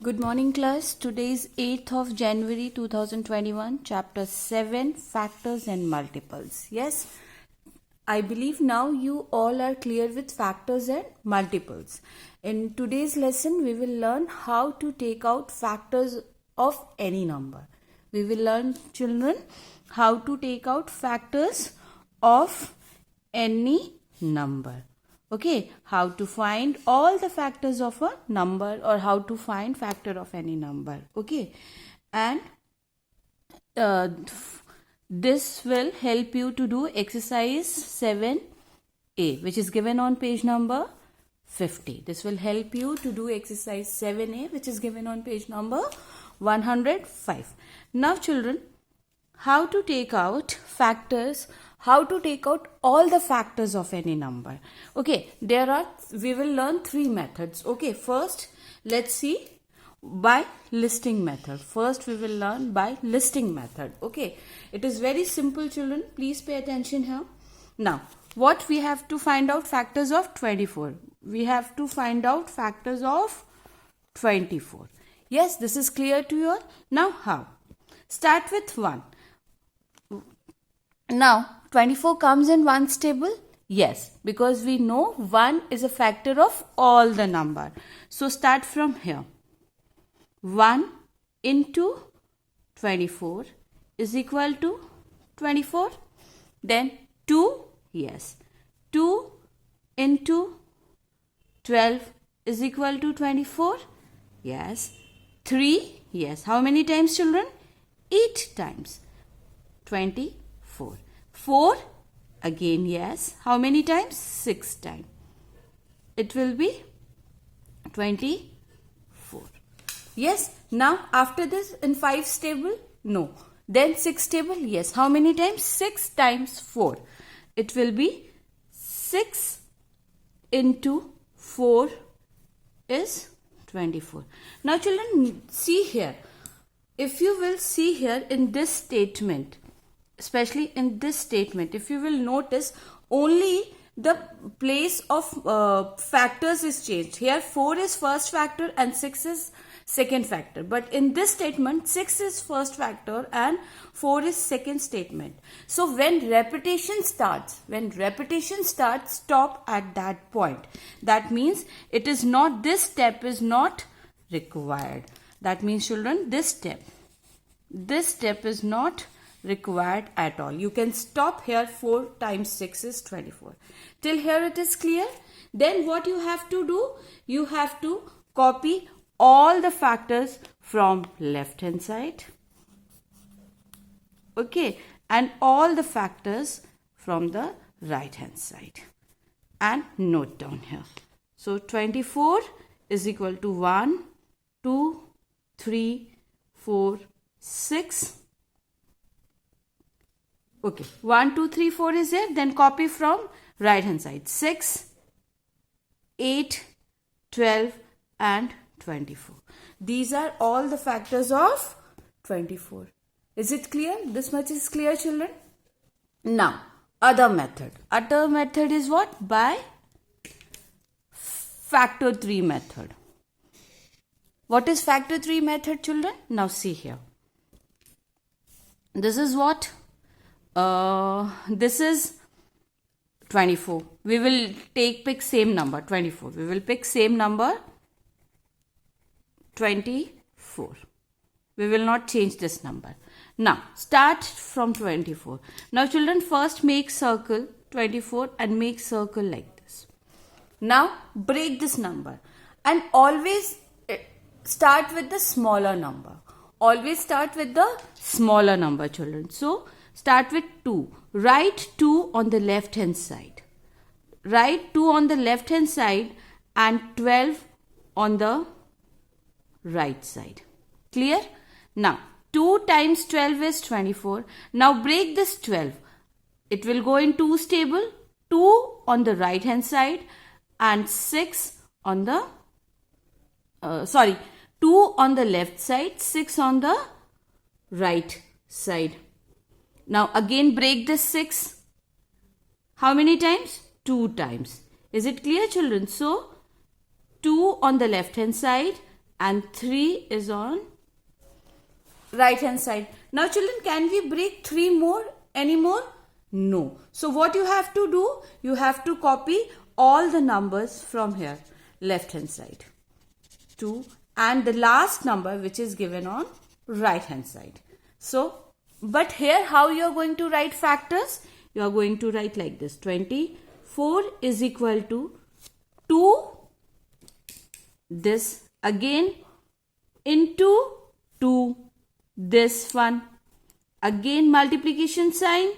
Good morning class. Today is 8th of January 2021, chapter 7, factors and multiples. Yes, I believe now you all are clear with factors and multiples. In today's lesson, we will learn how to take out factors of any number. We will learn, children, how to take out factors of any number. Okay, how to find all the factors of a number or how to find factor of any number. Okay, and this will help you to do exercise 7A, which is given on page number 50. This will help you to do exercise 7A, which is given on page number 105. Now children, how to take out factors, how to take out all the factors of any number. Okay, we will learn three methods. Okay, first let's see by listing method. First we will learn by listing method. Okay, it is very simple children, please pay attention here. Now what we have to find out factors of 24. We have to find out factors of 24. Yes, this is clear to you all. Now how? Start with 1. Now 24 comes in ones table. Yes, because we know 1 is a factor of all the number. So start from here. 1 into 24 is equal to 24. Then 2, yes. 2 into 12 is equal to 24. Yes. 3, yes. How many times children? 8 times. 24. 4, again yes. How many times? 6 times. It will be 24. Yes. Now after this in 5's table? No. Then 6 table? Yes. How many times? 6 times 4. It will be 6 into 4 is 24. Now children, see here. If you will see here in this statement, especially in this statement, if you will notice, only the place of factors is changed. Here 4 is first factor and 6 is second factor. But in this statement, 6 is first factor and 4 is second statement. So when repetition starts, stop at that point. That means it is not, this step is not required. That means children, this step is not required at all. You can stop here. 4 times 6 is 24. Till here it is clear. Then what you have to do? You have to copy all the factors from left hand side. Okay. And all the factors from the right hand side. And note down here. So 24 is equal to 1, 2, 3, 4, 6. Okay, 1, 2, 3, 4 is there. Then copy from right hand side. 6, 8, 12 and 24. These are all the factors of 24. Is it clear? This much is clear children. Now, other method. Other method is what? By factor 3 method. What is factor 3 method children? Now see here. This is what? This is 24. We will pick same number 24. We will pick same number 24. We will not change this number. Now start from 24. Now children, first make circle 24 and make circle like this. Now break this number and always start with the smaller number. Always start with the smaller number children. So start with 2. Write 2 on the left hand side. Write 2 on the left hand side and 12 on the right side. Clear? Now 2 times 12 is 24. Now break this 12. It will go in 2's table. 2 on the right hand side and 6 on the 2 on the left side, 6 on the right side. Now again break this 6. How many times? 2 times. Is it clear children? So 2 on the left hand side and 3 is on right hand side. Now children, can we break 3 more anymore? No. So what you have to do, you have to copy all the numbers from here, left hand side, 2, and the last number which is given on right hand side. So, but here how you are going to write factors? You are going to write like this: 24 is equal to 2, this again, into 2, this one, again multiplication sign,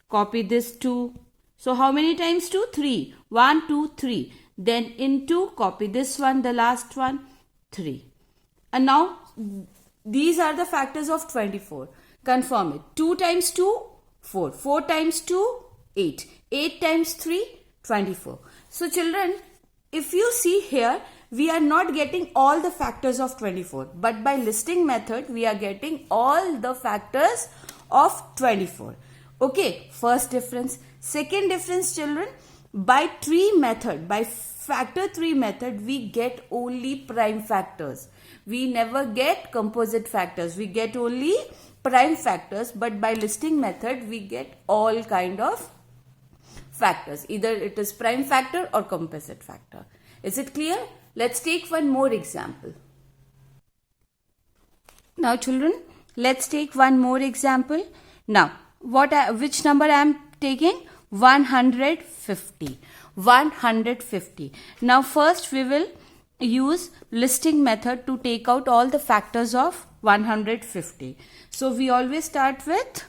copy this 2. So how many times 2? 3. 1, 2, 3. Then into, copy this one, the last one, 3. And now these are the factors of 24. Confirm it. 2 times 2, 4. 4 times 2, 8. 8 times 3, 24. So children, if you see here, we are not getting all the factors of 24. But by listing method, we are getting all the factors of 24. Okay, first difference. Second difference, children, by tree method, by factor tree method, we get only prime factors. We never get composite factors. We get only prime factors, but by listing method, we get all kind of factors. Either it is prime factor or composite factor. Is it clear? Let's take one more example. Now children, let's take one more example. Now, which number I am taking? 150. 150. Now first we will use listing method to take out all the factors of 150. So we always start with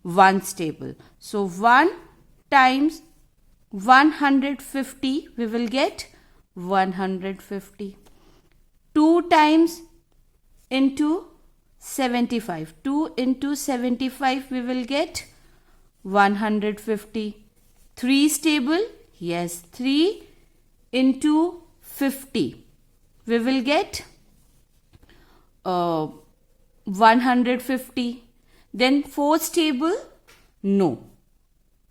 ones table. So 1 times 150, we will get 150. 2 times into 75. 2 into 75, we will get 150. 3 stable, yes, 3 into 50, we will get 150. Then 4 stable, no,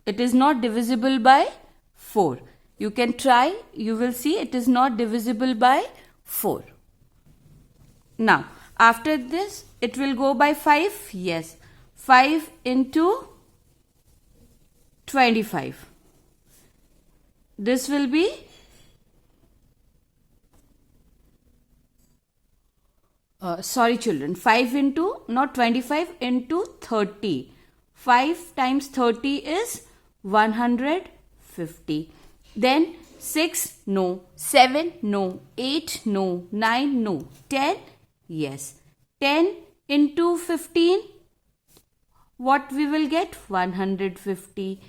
it is not divisible by 4. You can try, you will see it is not divisible by 4. Now, after this, it will go by 5, yes, 5 into 25. This will be sorry children, 5 into, not 25, into 30. 5 times 30 is 150. Then 6, no. 7, no. 8, no. 9, no. 10, yes. 10 into 15, what we will get? 150.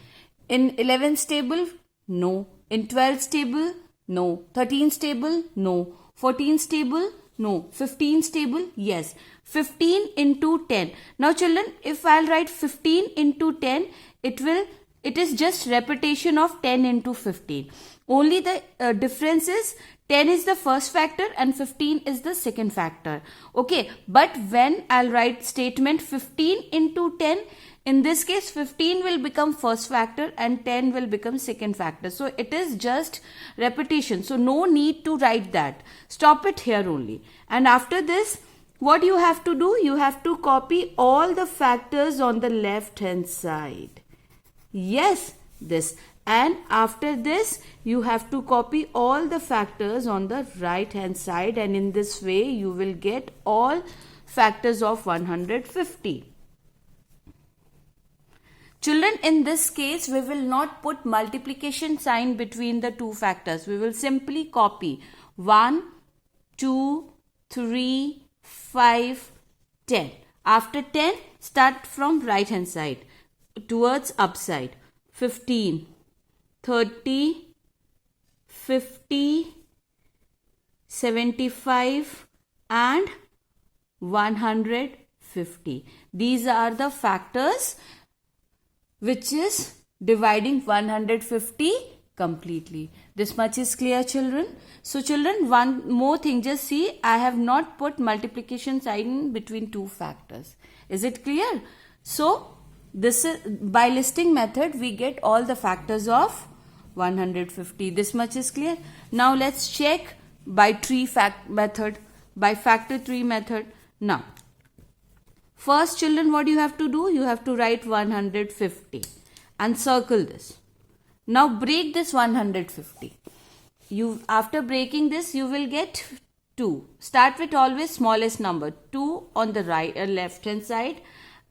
In 11 stable, no. In 12 stable, no. 13 stable, no. 14 stable, no. 15 stable, yes. 15 into 10. Now children, if I'll write 15 into 10, it is just repetition of 10 into 15. Only the difference is 10 is the first factor and 15 is the second factor. Okay, but when I'll write statement 15 into 10, in this case 15 will become first factor and 10 will become second factor. So it is just repetition. So no need to write that. Stop it here only. And after this, what you have to do? You have to copy all the factors on the left hand side. Yes, this. And after this, you have to copy all the factors on the right hand side, and in this way you will get all factors of 150. Children, in this case, we will not put multiplication sign between the two factors. We will simply copy 1, 2, 3, 5, 10. After 10, start from right hand side towards upside. 15, 30, 50, 75 and 150. These are the factors which is dividing 150 completely. This much is clear, children. So children, one more thing, just see, I have not put multiplication sign between two factors. Is it clear? So this is by listing method we get all the factors of 150. This much is clear. Now let's check by tree fact method. by factor tree method. Now, first children, what you have to do? You have to write 150 and circle this. Now break this 150. After breaking this, you will get 2. Start with always smallest number. 2 on the left hand side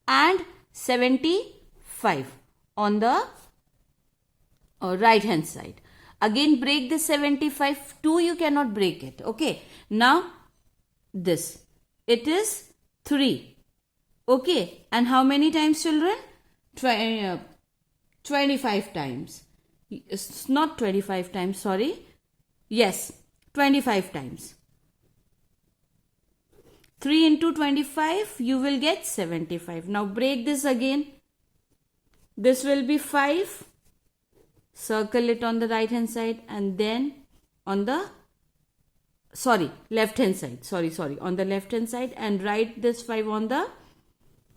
and 75 on the right hand side. Again break this 75. 2 you cannot break it. Okay. Now this. It is 3. Okay. And how many times, children? 25 times. It's not 25 times, sorry. Yes, 25 times. 3 into 25, you will get 75. Now break this again. This will be 5. Circle it on the right hand side and then on the left hand side. On the left hand side, and write this 5 on the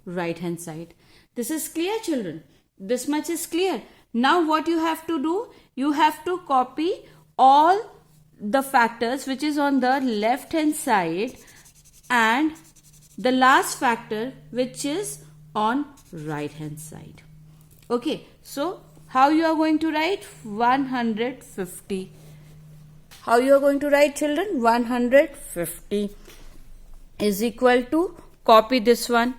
right hand side. This is clear, children. This much is clear. Now what you have to do? You have to copy all the factors which is on the left hand side and the last factor which is on right hand side. Okay, so how you are going to write? 150. How you are going to write, children? 150 is equal to, copy this one,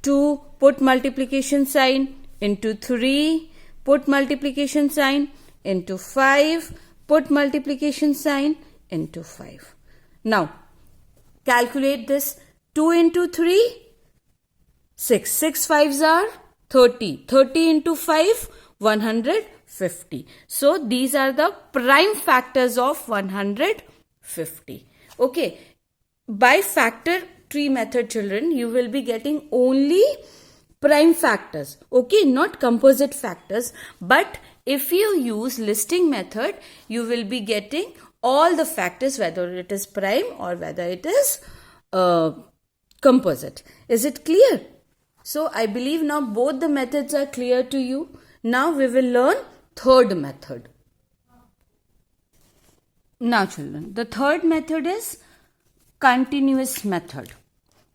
2, put multiplication sign, into 3, put multiplication sign, into 5, put multiplication sign, into 5. Now, calculate this. 2 into 3, 6. 6 5s are 30. 30 into 5, 150. So, these are the prime factors of 150. Okay. By factor tree method, children, you will be getting only prime factors. Okay, not composite factors. But if you use listing method, you will be getting all the factors, whether it is prime or whether it is composite. Is it clear? So I believe now both the methods are clear to you. Now we will learn third method. Now children, the third method is continuous method.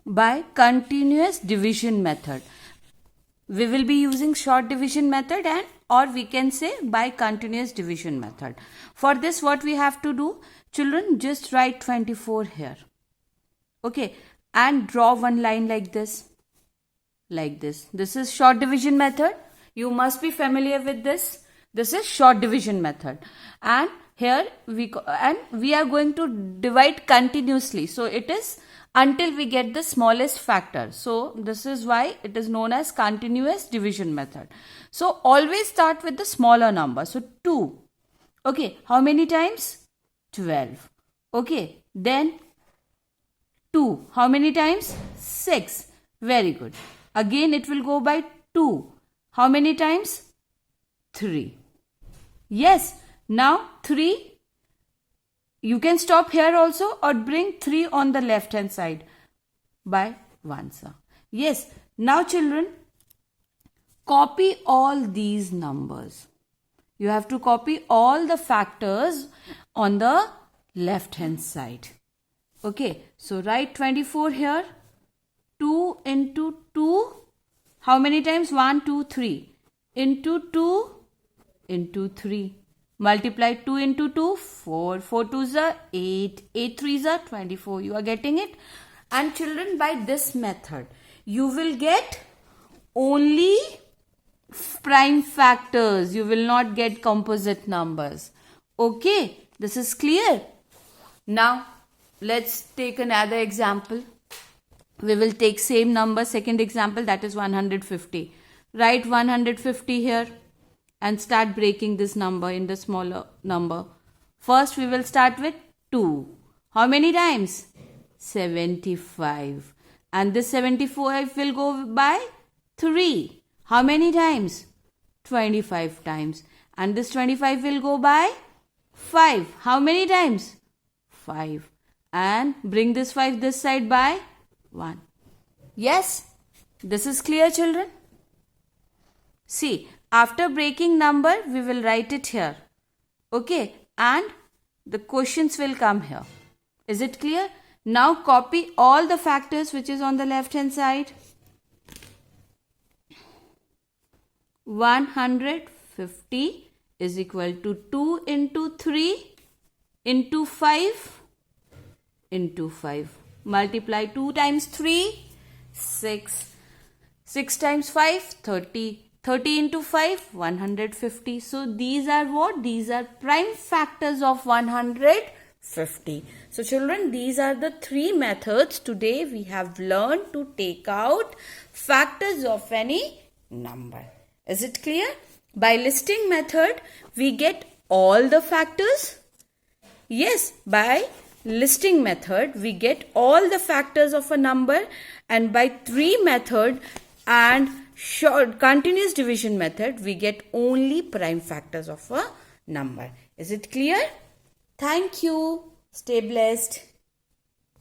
By continuous division method. We will be using short division method or we can say by continuous division method. For this, what we have to do? Children, just write 24 here. Okay. And draw one line like this. Like this. This is short division method. You must be familiar with this. This is short division method. And here we are going to divide continuously. So it is until we get the smallest factor. So this is why it is known as continuous division method. So always start with the smaller number. So 2. Okay. How many times? 12. Okay. Then 2. How many times? 6. Very good. Again it will go by 2. How many times? 3. Yes. Now 3. You can stop here also or bring 3 on the left hand side by 1, sir. Yes. Now children, copy all these numbers. You have to copy all the factors on the left hand side. Okay. So write 24 here. 2 into 2. How many times? 1, 2, 3. Into 2 into 3. Multiply 2 into 2, 4. 4 2s are 8. 8 3s are 24. You are getting it? And children, by this method, you will get only prime factors. You will not get composite numbers. Okay? This is clear? Now, let's take another example. We will take same number, second example, that is 150. Write 150 here. And start breaking this number in the smaller number. First, we will start with 2. How many times? 75. And this 75 will go by 3. How many times? 25 times. And this 25 will go by 5. How many times? 5. And bring this 5 this side by 1. Yes? This is clear, children? See. After breaking number, we will write it here. Okay. And the questions will come here. Is it clear? Now copy all the factors which is on the left hand side. 150 is equal to 2 into 3 into 5 into 5. Multiply 2 times 3, 6. 6 times 5, 30. 30 into 5, 150. So these are what? These are prime factors of 150. So children, these are the 3 methods today we have learned to take out factors of any number. Is it clear? By listing method, we get all the factors. Yes, by listing method, we get all the factors of a number, and by 3 method and short continuous division method, we get only prime factors of a number. Is it clear? Thank you. Stay blessed.